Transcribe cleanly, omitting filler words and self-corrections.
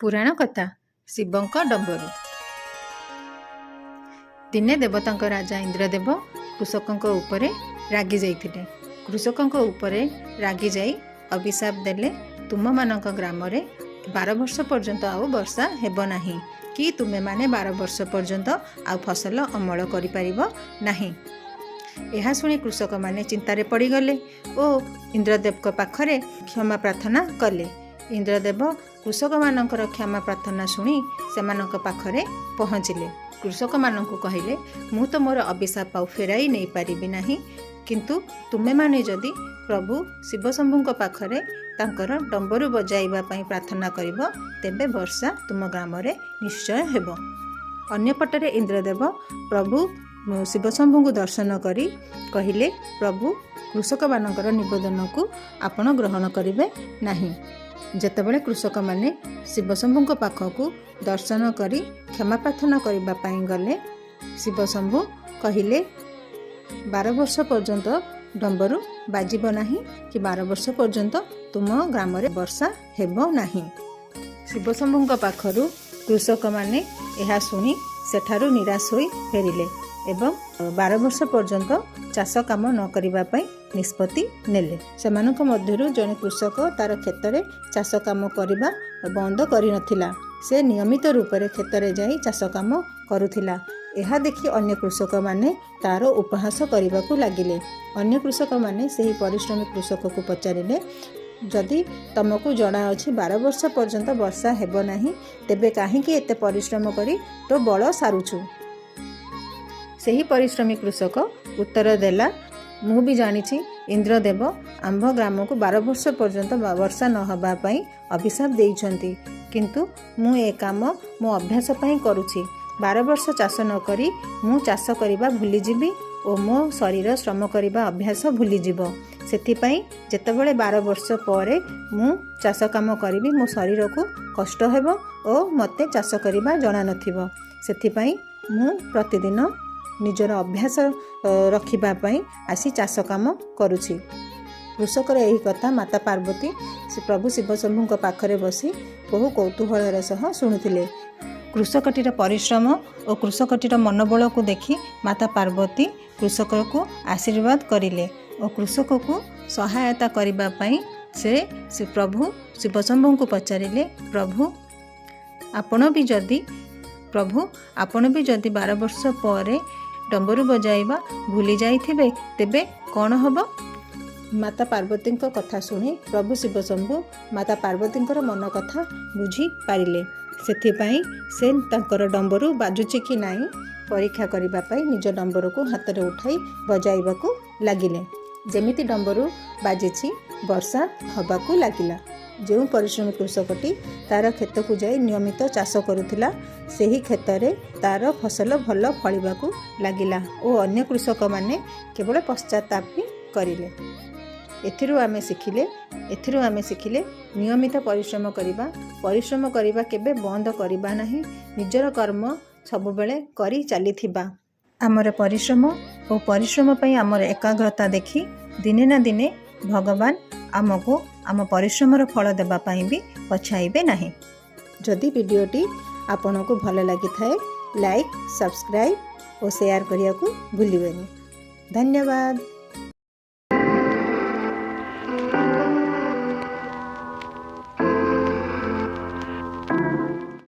पुराण कथा शिवंक डंबरू। दिने देवतांक राजा इंद्रदेव कृषकों उपरे रागी जाइथिले। कृषकों उपरे रागी जाई अभिशाप देले, तुम मानक ग्राम रे 12 वर्ष पर्यंत आउ वर्षा हेब नाही कि तुमे माने 12 वर्ष पर्यंत आउ फसल अमल करि परिबो नाही। यह शुणी कृषक माने चिंतारे पड़ी गले ओ इंद्रदेव को पाखरे क्षमा प्रार्थना कले। इंद्रदेव कृषक मानकर क्षमा प्रार्थना शुणी सेमानक पाखरे पहुँचिले। कृषक मानक कहले, मु तो मोर अभिशाप आउ फेराई नहीं पारिबि नाही, किंतु तुमे माने जदि प्रभु शिवशंभुଙ୍କ पाखरे तांकर डंबरू बजाइबा पई प्रार्थना करिबो तेबे वर्षा तुम ग्राम रे निश्चय हेबो। अन्य पटरे इंद्रदेव प्रभु शिवशंभुଙ୍କୁ दर्शन करी कहिले, प्रभु कृषक मानकर निवेदन को आपण ग्रहण करिवे नाही। जेतेबेले कृषक माने शिवशंभुଙ୍କ पाखकू दर्शन करी क्षमा प्रार्थना करिबा पई गले, शिवशंभु कहिले 12 वर्ष पर्यंत डंबरू बाजिब नाही कि 12 वर्ष पर्यंत तुम ग्राम रे वर्षा हेबो नाही। शिवशंभुଙ୍କ पाखरु कृषक माने एहा सुनी सेठारु निराश होई फेरिले एवं 12 वर्ष पर्यंत चाष काम न करिबा पई निष्पत्ति नेले। सेमानक मध्यरु जने कृषक तार खेतरे चाष काम करिबा बंद करि नथिला। से नियमित रूप रे खेतरे जाई चाष काम करुथिला। एहा देखि अन्य कृषक माने तार उपहास करिबाकू लागिले। अन्य कृषक माने सेही परिश्रमी कृषक को पचारिले, जदि तुमको जना अछि 12 वर्ष पर्यंत वर्षा हेबो नाही, तेबे काहेकि एते परिश्रम करी तो बळ सारुछु। सेही परिश्रमी कृषक उत्तर देला, मु भी जानिछि इंद्रदेव आंभ ग्राम को 12 वर्ष पर्यंत वर्षा न हबा पई अभिशाप देइछंती, किंतु मु ए काम मो अभ्यास पई करूछि। 12 वर्ष चाष न करी मु चाष करिबा भूली जिबी ओ मो शरीर श्रम करिबा अभ्यास भूली जिवो। सेथिपई जेतेबेले 12 वर्ष परे मु चाष काम करिबी मो शरीर को कष्ट हेबो ओ मते चाष करिबा जणा नथिबो। सेथिपई मु प्रतिदिन निजर अभ्यास रखिबा पई आसी चाष काम करूछि। कृषकर एही कथा माता पार्वती प्रभु शिवशंभुଙ୍କ पाखरे बसी बहु कौतूहलर सह शुणुथिले। कृषकटीर परिश्रम और कृषकटीर मनोबल को देखि माता पार्वती कृषक को आशीर्वाद करिले और कृषक को सहायता करिबा पई से प्रभु शिवशंभुଙ୍କୁ पचारिले, प्रभु आपण भी जदि 12 वर्ष पर डंबरू बजाइबा भूली जाइथिबे तेबे कौन हबो। माता पार्वती कथा शुणी प्रभु शिवशंभु माता पार्वती मन कथा बुझी पारिले। सेथिपाई से तांकर डंबरू बाजुची कि नाही परीक्षा करिबा पई निज डंबरू को हाथ रे उठाई बजाइबाकू लागिले। जेमिति डंबरू बाजिछि वर्षा हबाकू लागिला। जो परिश्रमी कृषकटी तार खेत को जाई नियमित चाष करुथिला, सेही खेतरे तार फसल भल फलिबाकू लागिला ओ अन्य कृषक माने केवल पश्चाताप करिले। एथिरु आमे सिखिले नियमित परिश्रम करिबा केबे बंद करिबा नाही। निजर कर्म सब बेले करी चलीथिबा। आमर परिश्रम और परिश्रम पई आमर एकाग्रता देखि दिने ना दिने भगवान आमको आम परिश्रमर फल देबा पई भी पछाइबे नाही। जदि वीडियोटी आपनको भल लागि थाए लाइक, सब्सक्राइब और शेयर करिया को भूलिबेनी। धन्यवाद।